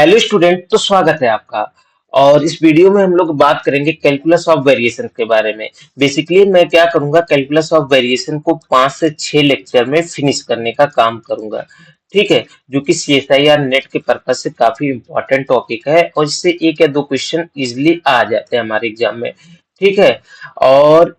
Hello student, तो स्वागत है आपका। और इस वीडियो में हम लोग बात करेंगे कैलकुलस ऑफ वेरिएशन के बारे में। बेसिकली मैं क्या करूंगा, कैलकुलस ऑफ वेरिएशन को 5 से 6 लेक्चर में फिनिश करने का काम करूंगा। ठीक है, जो कि सीएसआईआर नेट के पर्पज से काफी इंपॉर्टेंट टॉपिक है और इससे एक या दो क्वेश्चन इजिली आ जाते हैं हमारे एग्जाम में। ठीक है। और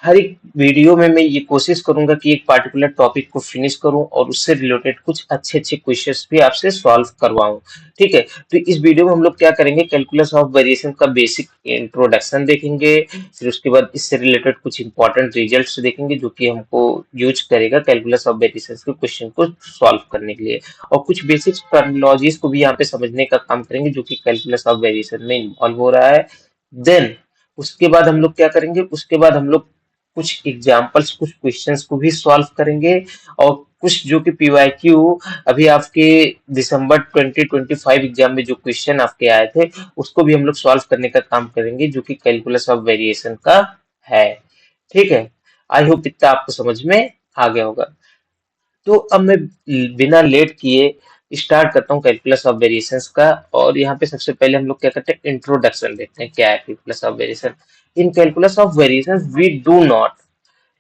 हर एक वीडियो में मैं ये कोशिश करूंगा कि एक पार्टिकुलर टॉपिक को फिनिश करूं और उससे रिलेटेड कुछ अच्छे अच्छे क्वेश्चंस भी आपसे सॉल्व करवाऊं। ठीक है, तो इस वीडियो में हम लोग क्या करेंगे, कैलकुलस ऑफ वेरिएशन का बेसिक इंट्रोडक्शन देखेंगे। फिर उसके बाद इससे रिलेटेड कुछ इंपॉर्टेंट रिजल्ट्स देखेंगे जो कि हमको यूज करेगा कैलकुलस ऑफ वेरिएशन के क्वेश्चन को सॉल्व करने के लिए। और कुछ बेसिक टर्मिनोलॉजीज को भी यहाँ पे समझने का काम करेंगे जो कि कैलकुलस ऑफ वेरिएशन में इन्वॉल्व हो रहा है। देन उसके बाद हम लोग क्या करेंगे, उसके बाद हम लोग कुछ एग्जाम्पल्स, कुछ क्वेश्चंस को भी सॉल्व करेंगे। और कुछ जो कि पीवाईक्यू अभी आपके दिसंबर 2025 एग्जाम में जो क्वेश्चन आपके आए थे उसको भी हम लोग सॉल्व करने का काम करेंगे जो कि कैलकुलस ऑफ वेरिएशन का है। ठीक है, आई होप इतना आपको समझ में आ गया होगा। तो अब मैं बिना लेट किए स्टार्ट करता हूँ कैलकुलस ऑफ वेरिएशंस का। और यहाँ पे सबसे पहले हम लोग क्या करते हैं, इंट्रोडक्शन देखते हैं क्या है calculus of variation. In calculus of variation we do not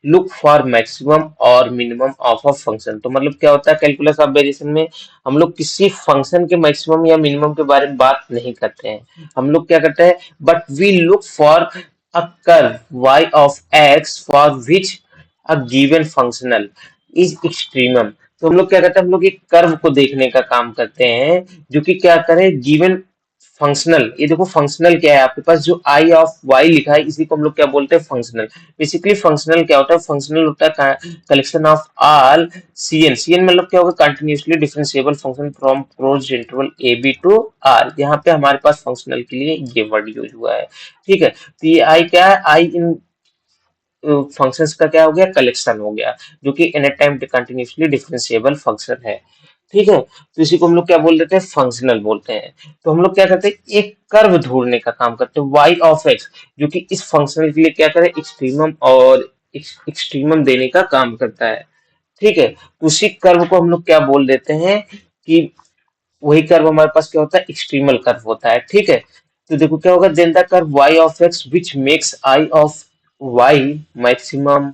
look for maximum और मिनिमम ऑफ अ फंक्शन। तो मतलब क्या होता है, कैलकुलस ऑफ वेरिएशन में हम लोग किसी फंक्शन के मैक्सिमम या मिनिमम के बारे में बात नहीं करते हैं। हम लोग क्या करते हैं, but we look for a curve y of x for which a given functional is extremum. तो हम लोग क्या करते हैं, हम लोग एक कर्व को देखने का काम करते हैं जो कि क्या करे, गिवन फंक्शनल। ये देखो फंक्शनल क्या है आपके पास, जो आई ऑफ वाई लिखा है इसी को हम लोग क्या बोलते हैं, फंक्शनल। बेसिकली फंक्शनल क्या होता है, फंक्शनल होता है collection of all C n. C n मतलब क्या होगा, continuously differentiable function from closed interval a b to R. यहाँ पे हमारे पास फंक्शनल के लिए ये वर्ड यूज हुआ है। ठीक है, तो ये आई क्या है, आई इन फंक्शंस का क्या हो गया, कलेक्शन हो गया, जो कि n time continuously differentiable function है। ठीक है, तो इसी को हम लोग क्या बोल देते हैं, फंक्शनल बोलते हैं। तो हम लोग क्या करते हैं, एक कर्व ढूंढने का काम करते हैं y ऑफ x, जो कि इस फंक्शनल के लिए क्या करे, एक्सट्रीमम और एक्सट्रीमम देने का काम करता है। ठीक है, तो उसी कर्व को हम लोग क्या बोल देते हैं कि वही कर्व हमारे पास क्या होता है, एक्सट्रीमल कर्व होता है। ठीक है, तो देखो क्या होगा, then the curve y of x which makes i of y maximum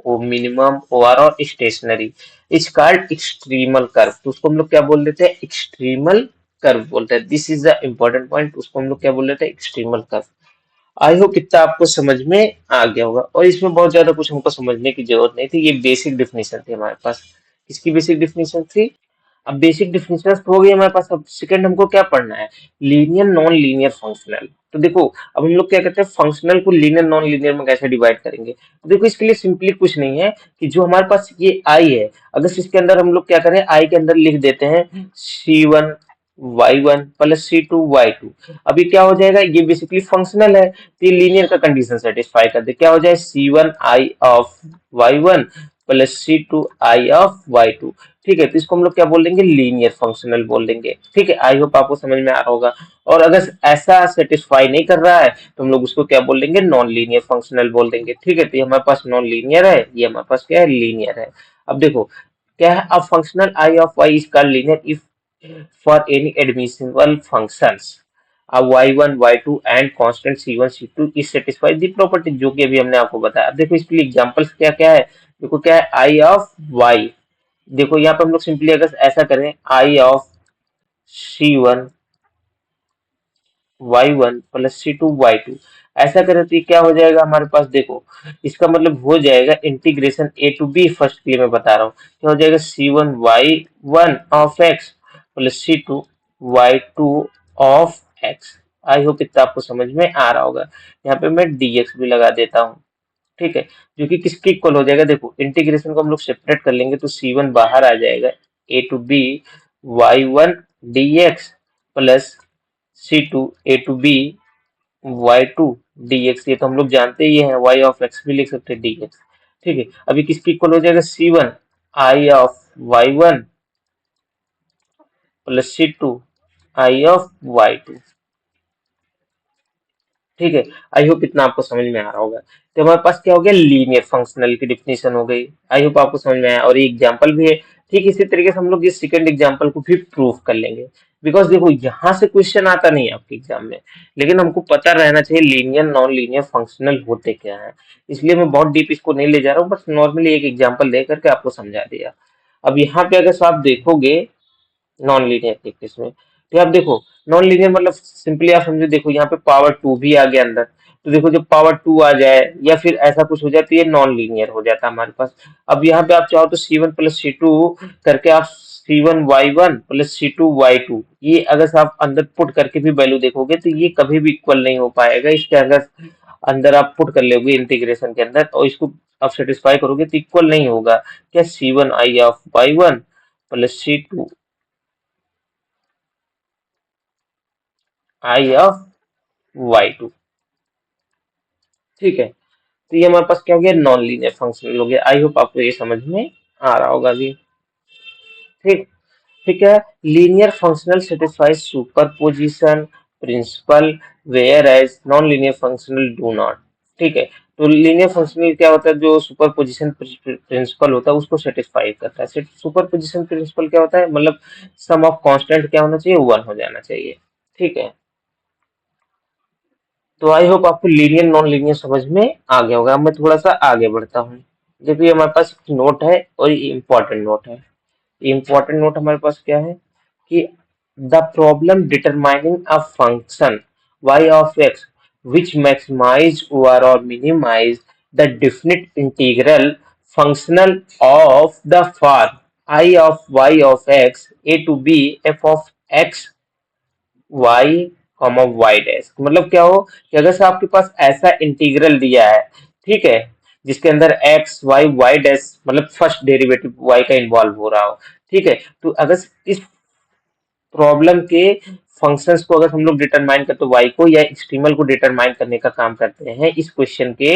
और मिनिमम ओवर और stationary is called extremal curve. तो उसको हम लोग क्या बोल देते हैं, एक्सट्रीमल कर्व बोलते हैं। This is the important point, उसको हम लोग क्या बोल देते हैं, एक्सट्रीमल कर्व। आई होप इतना आपको समझ में आ गया होगा और इसमें बहुत ज्यादा कुछ हमको समझने की जरूरत नहीं थी। ये बेसिक डिफिनेशन थी हमारे पास। किसकी बेसिक डिफिनेशन थी, अब बेसिक डिफिनेशन हो गई हमारे पास। अब सेकंड हमको क्या पढ़ना है, लीनियर नॉन लीनियर फंक्शनल। तो देखो अब हम लोग क्या करते हैं, फंक्शनल को लीनियर नॉन लीनियर में कैसे डिवाइड करेंगे। तो देखो इसके लिए सिंपली कुछ नहीं है कि जो हमारे पास ये आई है, अगर इसके अंदर हम लोग क्या करें, आई के अंदर लिख देते हैं C1 y1 plus C2 y2। अभी क्या हो जाएगा, ये बेसिकली फंक्शनल है तो ये लीनियर का कंडीशन सेटिस्फाई कर दे। क्या हो जाए, C1 i of y1 plus C2 i of y2। ठीक है, तो इसको हम लोग क्या बोल देंगे, लीनियर फंक्शनल बोल देंगे। ठीक है, आई होप आपको समझ में आ रहा होगा। और अगर ऐसा सेटिस्फाई नहीं कर रहा है तो हम लोग उसको क्या बोल देंगे, नॉन लीनियर फंक्शनल बोल देंगे। ठीक है, तो ये हमारे पास नॉन लीनियर है, ये हमारे पास क्या है, लीनियर है। अब देखो क्या है, अब functional I of y is called linear if for any admissible functions अब y1 y2 and constant c1 c2 is satisfy the property, जो कि अभी हमने आपको बताया। अब देखो इसके लिए एग्जांपल्स क्या क्या है, देखो क्या है, i ऑफ y। देखो यहाँ पे हम लोग सिंपली अगर ऐसा करें, i of C1 y1 plus C2 y2, ऐसा करें तो ये क्या हो जाएगा हमारे पास, देखो इसका मतलब हो जाएगा integration a to b। First के लिए मैं बता रहा हूँ, क्या हो जाएगा, C1 y1 of x plus C2 y2 of x। I hope इतना आपको समझ में आ रहा होगा। यहाँ पे मैं dx भी लगा देता हूँ। ठीक है, जो कि किसके इक्वल हो जाएगा, देखो इंटीग्रेशन को हम लोग सेपरेट कर लेंगे तो C1 बाहर आ जाएगा, a to b y1 dx plus C2 a to b y2 dx। ये तो हम लोग जानते ही हैं, y ऑफ x भी लिख सकते हैं dx। ठीक है, अभी किसके इक्वल हो जाएगा, C1 i of y1 plus C2 i of y2। ठीक है, आई होप इतना आपको समझ में आ रहा होगा। तो हमारे पास क्या हो गया, लीनियर फंक्शनल की डिफिनेशन हो गई। आई होप आपको समझ में आया और ये एग्जांपल भी है। ठीक इसी तरीके से हम लोग इस सेकंड एग्जांपल को भी प्रूव कर लेंगे। बिकॉज देखो यहाँ से क्वेश्चन आता नहीं है आपके एग्जाम में, लेकिन हमको पता रहना चाहिए लीनियर नॉन लीनियर फंक्शनल होते क्या है। इसलिए मैं बहुत डीप इसको नहीं ले जा रहा हूँ, बस नॉर्मली एक एग्जांपल दे करके आपको समझा दिया। अब यहाँ पे अगर आप देखोगे नॉन लीनियर के केस में, तो आप देखो नॉन लीनियर मतलब सिंपली आप समझो, देखो यहाँ पे पावर टू भी आ गया अंदर, तो देखो जब पावर टू आ जाए या फिर ऐसा कुछ हो जाए तो ये नॉन लीनियर हो जाता है हमारे पास। अब यहाँ पे आप चाहो तो C1 प्लस C2 करके आप C1Y1 प्लस C2Y2, ये अगर से आप अंदर पुट करके भी वैल्यू देखोगे तो ये कभी भी इक्वल नहीं हो पाएगा। इसके अगर अंदर आप पुट कर लोगे इंटीग्रेशन के अंदर और इसको आप सेटिस्फाई करोगे तो इक्वल नहीं होगा। क्या C1I of Y1 plus C2I of Y2, ठीक है। तो ये हमारे पास क्या हो गया, नॉन लीनियर फंक्शनल हो गया। आई होप आपको ये समझ में आ रहा होगा अभी, ठीक। ठीक है। Linear functional satisfies superposition principle whereas non linear functional do not, ठीक है। तो लीनियर फंक्शनल क्या होता है, जो सुपरपोजिशन प्रिंसिपल होता है उसको सेटिस्फाई करता है। सुपरपोजिशन प्रिंसिपल क्या होता है, मतलब सम ऑफ कांस्टेंट क्या होना चाहिए, वन हो जाना चाहिए, ठीक है। तो आई होप आपको लीनियर नॉन लीनियर समझ में आ गया होगा। अब मैं थोड़ा सा आगे बढ़ता हूँ। देखिए हमारे पास एक नोट है और ये इम्पोर्टेंट नोट है। इम्पोर्टेंट नोट हमारे पास क्या है कि the problem determining a function y of x which maximize or minimize the definite integral functional of the form I of y of x a to b f of x y comma y dash, मतलब क्या हो कि अगर से आपके पास ऐसा integral दिया है, ठीक है, जिसके अंदर एक्स वाई वाई डैश मतलब फर्स्ट डेरिवेटिव वाई का इन्वॉल्व हो रहा हो, ठीक है। तो अगर इस प्रॉब्लम के फंक्शंस को अगर हम लोग डिटरमाइन करते, तो वाई को या एक्सट्रीमल को डिटरमाइन करने का काम करते हैं। इस क्वेश्चन के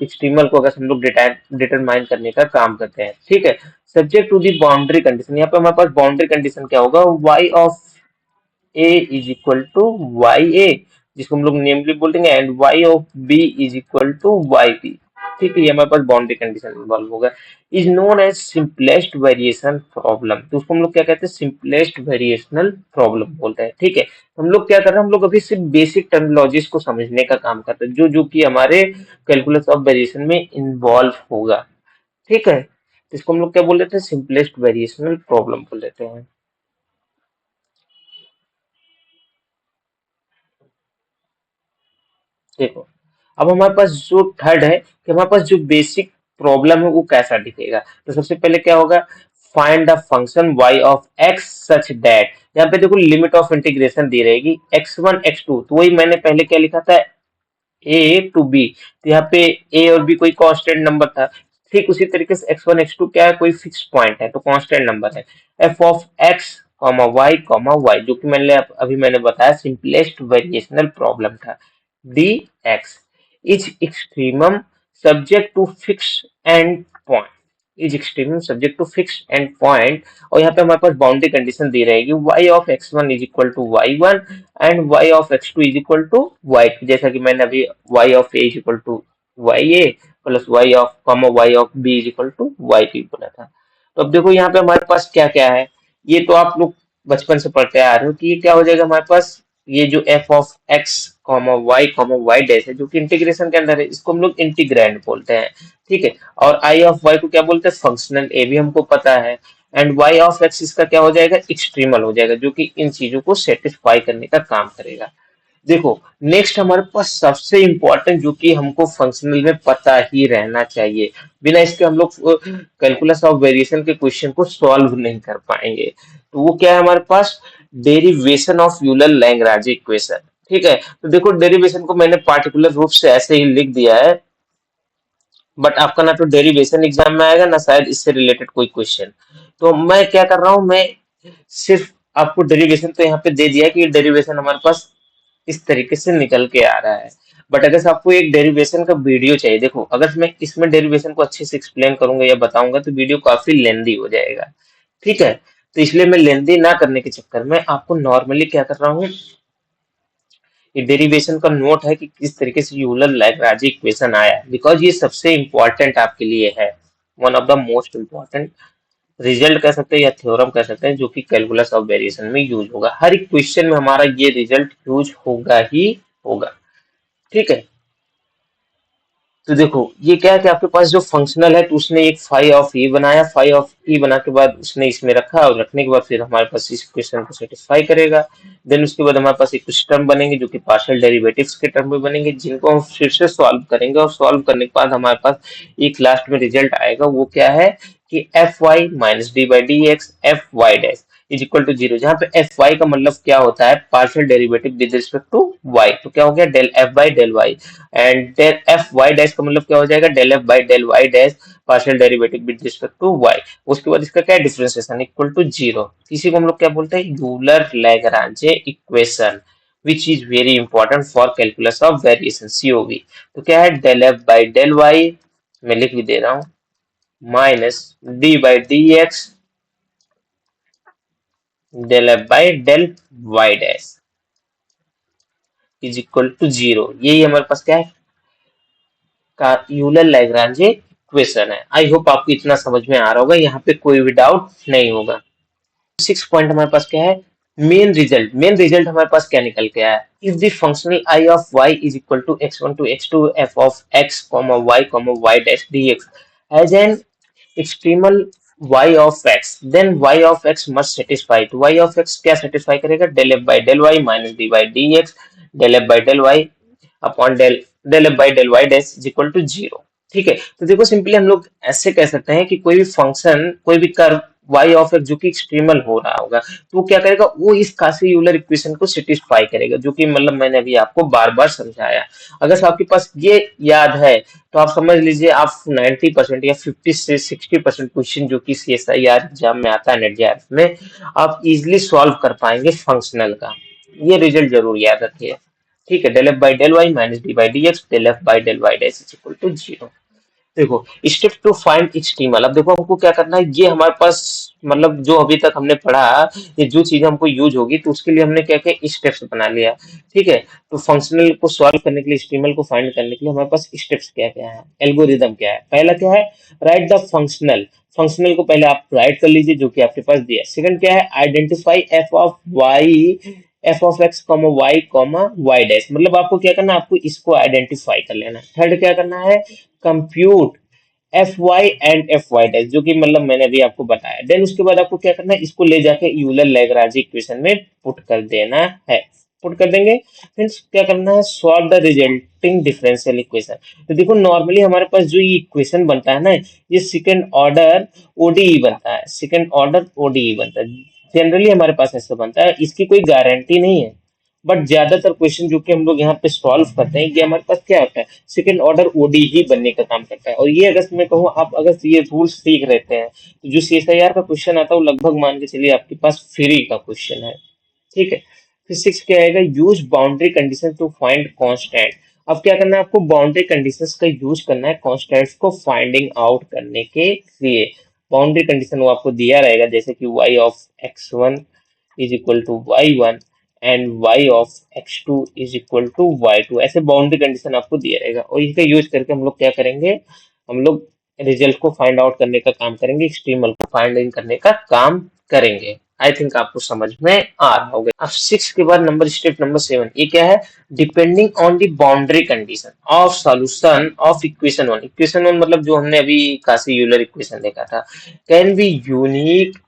एक्सट्रीमल को अगर हम लोग डिटरमाइन करने का काम करते हैं, ठीक है, subject to the boundary condition. यहाँ पे हमारे पास बाउंड्री कंडीशन क्या होगा, Y of A is equal to Y A, जिसको हम लोग नेमली बोल देंगे, and Y of B is equal to Y B, ठीक है। ये हमारे पास बाउंड्री कंडीशन इन्वॉल्व होगा। Is known as simplest variation problem, तो उसको हम लोग क्या कहते हैं, सिंपलेस्ट वेरिएशनल प्रॉब्लम बोलते हैं, ठीक है। हम लोग क्या कर रहे हैं, हम लोग अभी सिर्फ बेसिक टर्मिनोलॉजीज को समझने का काम करते हैं, जो जो कि हमारे कैलकुलस ऑफ वेरिएशन में इन्वॉल्व होगा, ठीक है। तो इसको हम लोग क्या बोल देते हैं, सिंपलेस्ट वेरिएशनल प्रॉब्लम बोल देते हैं। देखो अब हमारे पास जो थर्ड है कि हमारे पास जो बेसिक प्रॉब्लम है वो कैसा दिखेगा। तो सबसे पहले क्या होगा, find the function y of x such that, यहाँ पे देखो लिमिट ऑफ इंटीग्रेशन दी रहेगी x1 x2, तो वही मैंने पहले क्या लिखा था, ए टू बी, तो यहाँ पे ए और बी कोई कांस्टेंट नंबर था, ठीक उसी तरीके से x1 x2 क्या है, कोई फिक्स पॉइंट है तो कांस्टेंट नंबर है। f of x comma y, जो कि मैंने बताया सिंपलेस्ट वेरिएशनल प्रॉब्लम था। dx is extremum subject to fixed end point, is extremum subject to fixed end point। और यहाँ पे हमारे पास बाउंड्री कंडीशन दी रहेगी y of x1 is equal to y1 and y of x2 is equal to y2, जैसा कि मैंने अभी y of a is equal to ya plus y of b is equal to y2 बोला था। तो अब देखो यहाँ पे हमारे पास क्या क्या है, ये तो आप लोग बचपन से पढ़ते आ रहे हो कि ये क्या हो जाएगा हमारे पास, ये जो f of x y dash है जो कि इंटीग्रेशन के अंदर है, इसको हम लोग इंटीग्रैंड बोलते हैं, ठीक है। और i ऑफ y को क्या बोलते हैं, फंक्शनल, ए भी हमको पता है। एंड y ऑफ x इसका क्या हो जाएगा, एक्सट्रीमल हो जाएगा, जो कि इन चीजों को सेटिस्फाई करने का काम करेगा। देखो नेक्स्ट हमारे पास सबसे इंपॉर्टेंट, जो कि हमको फंक्शनल में पता ही रहना चाहिए, बिना इसके हम लोग कैलकुलस ऑफ वेरिएशन के क्वेश्चन को सॉल्व नहीं कर पाएंगे। तो वो क्या है हमारे पास, derivation of Euler Lagrange equation, ठीक है। तो देखो डेरिवेशन को मैंने पार्टिकुलर रूप से ऐसे ही लिख दिया है, बट आपका ना तो डेरिवेशन एग्जाम में आएगा ना शायद इससे रिलेटेड कोई क्वेश्चन। तो मैं क्या कर रहा हूं, मैं सिर्फ आपको डेरिवेशन तो यहाँ पे दे दिया है कि डेरिवेशन हमारे पास इस तरीके से निकल के आ रहा है। बट अगर आपको एक डेरिवेशन का वीडियो चाहिए, देखो अगर मैं इसमें डेरिवेशन को अच्छे से एक्सप्लेन करूंगा या बताऊंगा तो वीडियो काफी लेंदी हो जाएगा, ठीक है। तो इसलिए मैं लेंदी ना करने के चक्कर में आपको नॉर्मली क्या कर रहा हूँ, ये डेरिवेशन का नोट है कि किस तरीके से यूलर लैग्रांज इक्वेशन आया, बिकॉज ये सबसे इंपॉर्टेंट आपके लिए है, one of the most important result कह सकते हैं या थ्योरम कह सकते हैं, जो कि कैलकुलस ऑफ वेरिएशन में यूज होगा। हर एक क्वेश्चन में हमारा ये रिजल्ट यूज होगा ही होगा। ठीक है, तो देखो ये क्या है कि आपके पास जो फंक्शनल है, तो उसने एक फाई ऑफ ई बनाया, फाई ऑफ ई बना के बाद उसने इसमें रखा, और रखने के बाद फिर हमारे पास इस क्वेश्चन को सेटिस्फाई करेगा। देन उसके बाद हमारे पास एक कुछ टर्म बनेंगे जो कि पार्शियल डेरिवेटिव्स के टर्म में बनेंगे, जिनको हम फिर से सॉल्व करेंगे, और सॉल्व करने के बाद हमारे पास एक लास्ट में रिजल्ट आएगा। वो क्या है कि f y minus D by D x f y dash is equal to zero, जहां पे एफ वाई का मतलब क्या होता है, partial derivative with respect to y. तो क्या हो गया, del F by del y, and del f y dash का मतलब क्या हो जाएगा, del F by del Y dash partial derivative with respect to y. उसके बाद इसका क्या है, डिफरेंशिएशन इक्वल टू जीरो। इसी को हम लोग क्या बोलते हैं, Euler Lagrange equation, which is very important for calculus of variation, COV. तो क्या है, del F by del Y, मैं लिख भी दे रहा हूँ, minus D by D x del F by del Y dash is equal to zero. यही हमारे पास क्या है, का यूलर लैग्रांजे इक्वेशन है। आई होप आपको इतना समझ में आ रहा होगा, यहाँ पे कोई भी डाउट नहीं होगा। 6 पॉइंट हमारे पास क्या है, मेन रिजल्ट हमारे पास क्या निकल के आया, if the functional I of y is equal to x1 to x2 f of x y dash dx has an extremal y of x, then y of x must satisfy. तो y of x क्या satisfy करेगा, del F by del y minus D by D x del F by del y upon del del F by del Y dash is equal to zero. ठीक है, तो देखो simply हम लोग ऐसे कह सकते हैं कि कोई भी फंक्शन, कोई भी कर्व y ऑफ x जो कि एक्सट्रीमल हो रहा होगा, तो वो क्या करेगा, वो इस काशी यूलर इक्वेशन को सेटिस्फाई करेगा, जो कि मतलब मैंने अभी आपको बार बार समझाया। अगर से आपके पास ये याद है, तो आप समझ लीजिए आप 90% या 50 से 60% क्वेश्चन जो कि CSIR एग्जाम में आता है, नेट जेआरएफ में, आप इजिली सॉल्व कर पाएंगे फंक्शनल का। ये रिजल्ट जरूर याद रखिए। ठीक है, del F by del y minus D by D x del F by del Y dash is equal to zero. देखो स्टेप टू फाइंड एक्सट्रीमल, अब देखो हमको क्या करना है, ये हमारे पास मतलब जो अभी तक हमने पढ़ा, ये जो चीजें हमको यूज होगी, तो उसके लिए हमने क्या क्या स्टेप्स बना लिया। ठीक है, तो फंक्शनल को सॉल्व करने के लिए, एक्सट्रीमल को फाइंड करने के लिए हमारे पास स्टेप्स क्या क्या है, एल्गोरिदम क्या है। पहला क्या है, राइट द फंक्शनल, फंक्शनल को पहले आप राइट कर लीजिए जो कि आपके पास दिया है। सेकंड क्या है, identify f of y f of x comma y dash, मतलब आपको क्या करना है, आपको इसको आइडेंटिफाई कर लेना है। थर्ड क्या करना है, compute f y and f y dash, जो कि मतलब मैंने अभी आपको बताया। देन उसके बाद आपको क्या करना है, इसको ले जाके यूलर लैग्रांज इक्वेशन में पुट कर देना है, पुट कर देंगे। फिर क्या करना है, solve the resulting differential equation. तो देखो नॉर्मली हमारे पास जो ये इक्वेशन बनता है ना, ये सेकंड ऑर्डर ओडीई बनता है, सेकंड ऑर्डर ओडीई बनता है। जनरली हमारे पास ऐसा बनता है, इसकी कोई गारंटी नहीं है, बट ज्यादातर क्वेश्चन जो कि हम लोग यहाँ पे सॉल्व करते हैं, ये हमारे पास क्या होता है, सेकंड ऑर्डर ओडी ही बनने का काम करता है। और ये अगर मैं कहूँ, आप अगर ये रूल्स सीख रहते हैं, तो जो CSIR का क्वेश्चन आता है वो लगभग मान के चलिए आपके पास फ्री का क्वेश्चन है। ठीक है, फिर 6 क्या आएगा, use boundary condition to find constant. अब क्या करना है, आपको बाउंड्री कंडीशंस का यूज करना है कांस्टेंट्स को फाइंडिंग आउट करने के लिए। बाउंड्री कंडीशन वो आपको दिया रहेगा, जैसे कि y of x1 is equal to y1 and y of x2 is equal to y2, ऐसे बाउंड्री कंडीशन आपको दिया रहेगा। और इसका यूज करके हम लोग क्या करेंगे, हम लोग रिजल्ट को फाइंड आउट करने का काम करेंगे, एक्सट्रीमल को फाइंड इन करने का काम करेंगे। आई थिंक आपको समझ में आ रहा होगा। अब 6 के बाद नंबर स्टेप नंबर 7, ये क्या है, depending on the boundary condition of solution of equation 1। Equation 1 मतलब जो हमने अभी काशी यूलर इक्वेशन देखा था, can be unique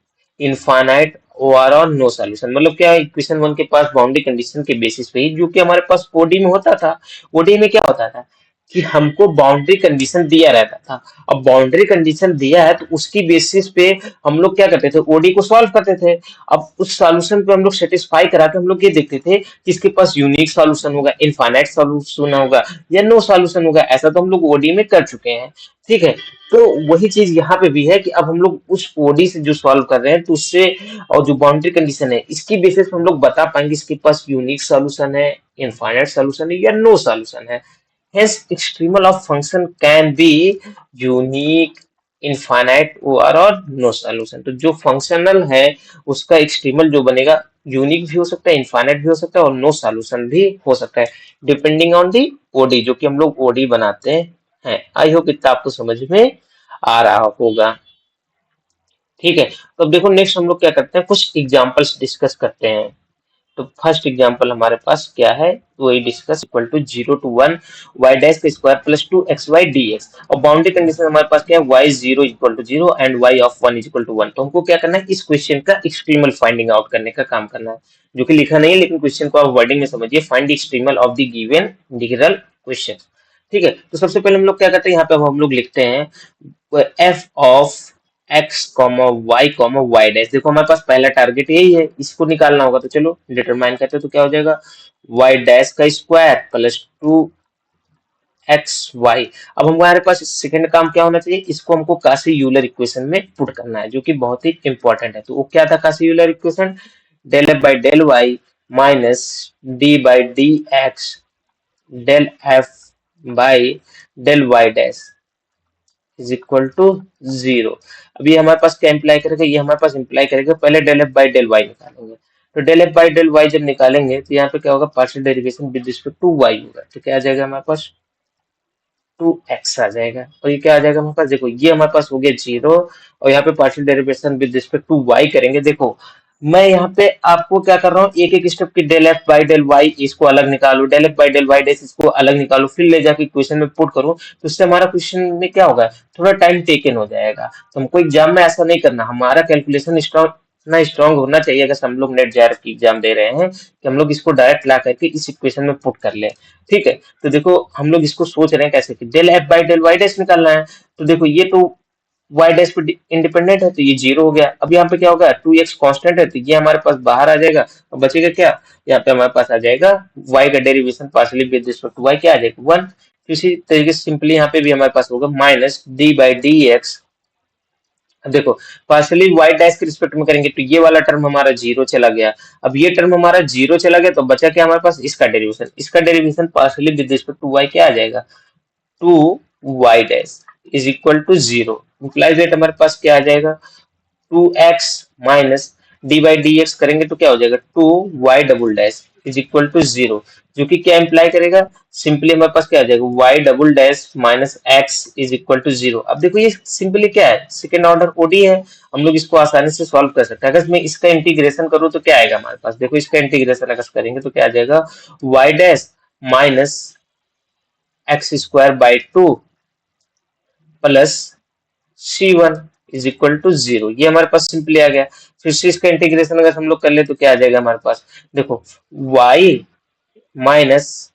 infinite OR और नो सॉल्यूशन। मतलब क्या, इक्वेशन 1 के पास बाउंड्री कंडीशन के बेसिस पे ही, जो कि हमारे पास ओडी में होता था, ओडी में क्या होता था कि हमको बाउंड्री कंडीशन दिया रहता था। अब बाउंड्री कंडीशन दिया है, तो उसकी बेसिस पे हम लोग क्या करते थे, ओडी को सॉल्व करते थे। अब उस सॉल्यूशन पे हम लोग सेटिस्फाई करा के हम लोग ये देखते थे कि इसके पास यूनिक सॉल्यूशन होगा, इनफाइनाइट सॉल्यूशन होगा, या नो सॉल्यूशन होगा। ऐसा तो हम लोग ओडी में कर चुके हैं। ठीक है, तो वही चीज यहाँ पे भी है कि अब हम लोग उस ओडी से जो सॉल्व कर रहे हैं, तो उससे और जो बाउंड्री कंडीशन है, इसकी बेसिस पे हम लोग बता पाएंगे इसके पास यूनिक सॉल्यूशन है, इनफाइनाइट सॉल्यूशन है, या नो सॉल्यूशन है। Hence, extremal of function can be unique, infinite और no solution। तो जो फंक्शनल है उसका एक्सट्रीमल जो बनेगा, यूनिक भी हो सकता है, इनफाइनाइट भी हो सकता है, और नो सॉल्यूशन भी हो सकता है, डिपेंडिंग ऑन दी ओडी, जो कि हम लोग ओडी बनाते हैं। आई होप इतना आपको समझ में आ रहा होगा। ठीक है। तो अब देखो नेक्स्ट हम लोग क्या करते हैं, कुछ एग्जांपल्स डिस्कस करते हैं। तो फर्स्ट एग्जांपल हमारे पास क्या है, तो वही discuss equal to 0 to 1 y dash का स्क्वायर प्लस 2xy dx, और बाउंड्री कंडीशन हमारे पास क्या है, y 0 equal to 0 and y of 1 equal to 1। तो हमको क्या करना है, इस क्वेश्चन का एक्सट्रीमल फाइंडिंग आउट करने का काम करना है, जो कि लिखा नहीं है लेकिन क्वेश्चन को आप वर्डिंग में समझिए, find the extremal of the given integral question. ठीक है, तो सबसे पहले हम लोग क्या करते हैं, यहाँ पे अब हम लोग लिखते हैं f of x comma y dash. देखो हमारे पास पहला टारगेट यही है, इसको निकालना होगा, तो चलो डिटरमाइन करते हैं। तो क्या हो जाएगा, वाई डैश का स्क्वायर प्लस 2xy। अब हमारे पास सेकंड काम क्या होना चाहिए, इसको हमको काशी यूलर इक्वेशन में पुट करना है, जो कि बहुत ही इंपॉर्टेंट है। तो वो क्या था Cauchy Euler equation, del F by del y minus D by D x del F by del Y dash is equal to 0। अब ये हमारे पास क्या इंप्लाई करेगा, ये हमारे पास इंप्लाई करेगा, पहले del F by del y निकालेंगे। तो del F by del y जब निकालेंगे तो यहाँ पे क्या होगा, partial derivation with respect to y होगा। तो क्या आ जाएगा हमारे पास, 2x आ जाएगा। और ये क्या आ जाएगा हमारे पास, देखो ये हमारे पास हो गया 0, और यहाँ पे partial derivation with respect to y करेंगे। देखो मैं यहाँ पे आपको क्या कर रहा हूँ, एक एक स्टेप की del F by del y इसको अलग निकालो, del F by del Y dash इसको अलग निकालो, फिर ले जाके क्वेश्चन में पुट करो। तो इससे हमारा क्वेश्चन में क्या होगा, थोड़ा टाइम टेकन हो जाएगा। तो हमको एग्जाम में ऐसा नहीं करना, हमारा कैलकुलेशन स्ट्रॉन्ग इतना स्ट्रांग होना चाहिए, अगर हम लोग नेट जेआरएफ की एग्जाम दे रहे हैं, कि हम लोग इसको डायरेक्ट ला करके इस इक्वेशन में पुट कर ले। ठीक है, तो देखो हम लोग इसको सोच रहे हैं कैसे, कि del F by del Y dash निकालना है। तो देखो ये तो वाई डैश पे इंडिपेंडेंट है, तो ये 0 हो गया। अब यहाँ पे क्या होगा, 2x कांस्टेंट है, तो ये हमारे पास बाहर आ जाएगा, और बचेगा क्या, यहाँ पे हमारे पास आ जाएगा y का derivation partially with respect to y, क्या आ जाएगा 1। तो इसी तरीके से सिंपली यहाँ पे भी हमारे पास होगा minus D by D x. अब देखो पार्शियली y डैश के रिस्पेक्ट में करेंगे तो ये वाला टर्म हमारा 0 चला गया। अब ये टर्म हमारा 0 चला गया, तो बचा क्या हमारे पास, इसका derivation partially with respect to y क्या आ जाएगा, 2y dash is equal to 0। Implies that हमारे पास क्या आ जाएगा, 2x minus D by D x करेंगे तो क्या हो जाएगा, 2y double dash is equal to 0, जो कि क्या इंप्लाई करेगा, सिंपली हमारे पास क्या आ जाएगा, y double dash minus x is equal to 0। अब देखो ये सिंपली क्या है, सेकेंड ऑर्डर ओडी है, हम लोग इसको आसानी से सॉल्व कर सकते हैं। अगर मैं इसका इंटीग्रेशन करूँ तो क्या आएगा हमारे पास, देखो इसका इंटीग्रेशन अगर करेंगे तो क्या आ जाएगा, y dash minus x square by 2 plus C1 is equal to 0। ये हमारे पास सिंपली आ गया। फिर से इसका इंटीग्रेशन अगर हम लोग कर ले तो क्या आ जाएगा हमारे पास, देखो y minus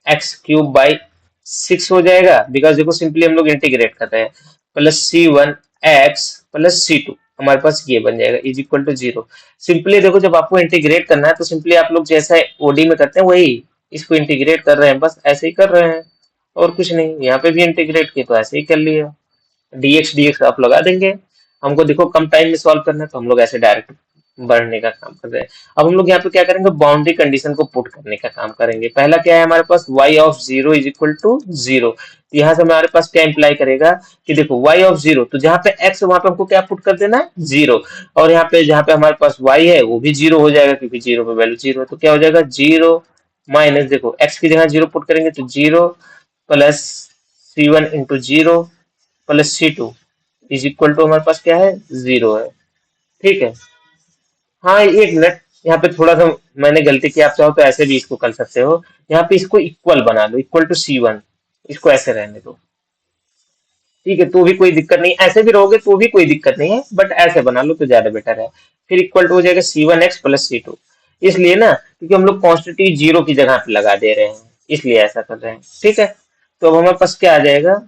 x cube by 6 हो जाएगा, बिकॉज देखो सिंपली हम लोग इंटीग्रेट कर रहे हैं, plus C1 x plus C2 हमारे पास ये बन जाएगा इज इक्वल टू 0। सिंपली देखो जब आपको इंटीग्रेट करना है तो सिंपली आप लोग जैसा ओडी में करते हैं वही इसको इंटीग्रेट कर रहे हैं, बस ऐसे ही कर रहे हैं, और कुछ नहीं। यहाँ पे भी इंटीग्रेट किया तो ऐसे ही कर लिया, dx dx आप लगा देंगे। हमको देखो कम टाइम में सॉल्व करना है तो हम लोग ऐसे डायरेक्ट बढ़ने का काम कर रहे हैं। अब हम लोग यहाँ पे क्या करेंगे, बाउंड्री कंडीशन को पुट करने का काम करेंगे। पहला क्या है हमारे पास, y of 0 is equal to 0। यहाँ से हमारे पास क्या इंप्लाई करेगा कि देखो y ऑफ 0, तो जहाँ पे x है वहां पे हमको क्या पुट कर देना है, 0। और यहाँ पे जहाँ पे हमारे पास y है वो भी 0 हो जाएगा, क्योंकि 0 पे वैल्यू 0 है। तो क्या हो जाएगा 0 माइनस, देखो x की जगह 0 पुट करेंगे तो 0 plus C1 into 0 plus C2 is equal to हमारे पास क्या है, 0 है। ठीक है, हाँ एक मिनट, यहाँ पे थोड़ा सा मैंने गलती की, आप चाहो तो ऐसे भी इसको कर सकते हो, यहाँ पे इसको इक्वल बना लो, इक्वल टू C1, इसको ऐसे रहने दो। ठीक है, तो भी कोई दिक्कत नहीं, ऐसे भी रहोगे तो भी कोई दिक्कत नहीं है, बट ऐसे बना लो तो ज्यादा बेटर है। फिर इक्वल टू हो जाएगा C1x प्लस C2, इसलिए ना क्योंकि हम लोग कॉन्स्टेंट 0 की जगह पे लगा दे रहे हैं, इसलिए ऐसा कर रहे हैं। ठीक है, तो अब हमारे पास क्या आ जाएगा,